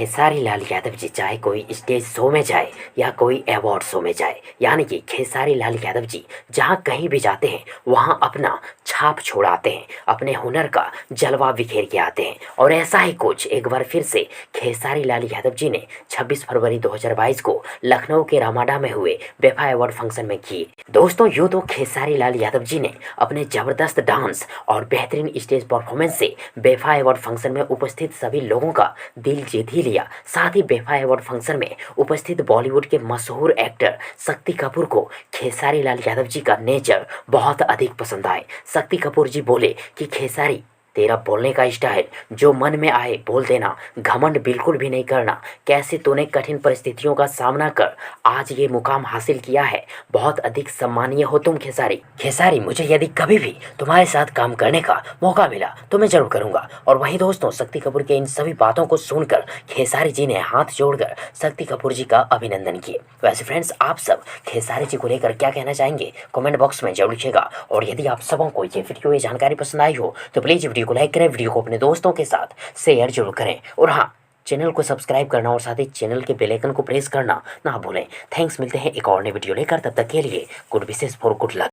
खेसारी लाल यादव जी चाहे कोई stage show में जाए या कोई अवार्ड शो में जाए, यानी कि खेसारी लाल यादव जी जहाँ कहीं भी जाते हैं वहाँ अपना छाप छोड़ाते हैं, अपने हुनर का जलवा बिखेर के आते हैं। और ऐसा ही कुछ एक बार फिर से खेसारी लाल यादव जी ने 26 फरवरी 2022 को लखनऊ के रामाडा में हुए बेफा अवार्ड फंक्शन में किए। दोस्तों, यूँ तो खेसारी लाल यादव जी ने अपने ज़बरदस्त डांस और बेहतरीन स्टेज परफॉर्मेंस से बेफा अवार्ड फंक्शन में उपस्थित सभी लोगों का दिल जीत ही लिया। साथ ही बेफा अवार्ड फंक्शन में उपस्थित बॉलीवुड के मशहूर एक्टर शक्ति कपूर को खेसारी लाल यादव जी का नेचर बहुत अधिक पसंद आए। शक्ति कपूर जी बोले कि खेसारी, तेरा बोलने का स्टाइल, जो मन में आए बोल देना, घमंड बिल्कुल भी नहीं करना। कैसे तूने कठिन परिस्थितियों का सामना कर आज ये मुकाम हासिल किया है, बहुत अधिक सम्मानीय हो तुम खेसारी। खेसारी, मुझे यदि कभी भी तुम्हारे साथ काम करने का मौका मिला तो मैं जरूर करूंगा। और वहीं दोस्तों, शक्ति कपूर के इन सभी बातों को सुनकर खेसारी जी ने हाथ जोड़कर शक्ति कपूर जी का अभिनंदन किए। वैसे फ्रेंड्स, आप सब खेसारी जी को लेकर क्या कहना चाहेंगे कमेंट बॉक्स में जरूर लिखिएगा। और यदि आप सबों को ये वीडियो, ये जानकारी पसंद आई हो तो प्लीज़ वीडियो को लाइक करें, वीडियो को अपने दोस्तों के साथ शेयर जरूर करें। और हाँ, चैनल को सब्सक्राइब करना और साथ ही चैनल के बेल आइकन को प्रेस करना ना भूलें। थैंक्स, मिलते हैं एक और नई वीडियो लेकर, तब तक के लिए good wishes for good luck.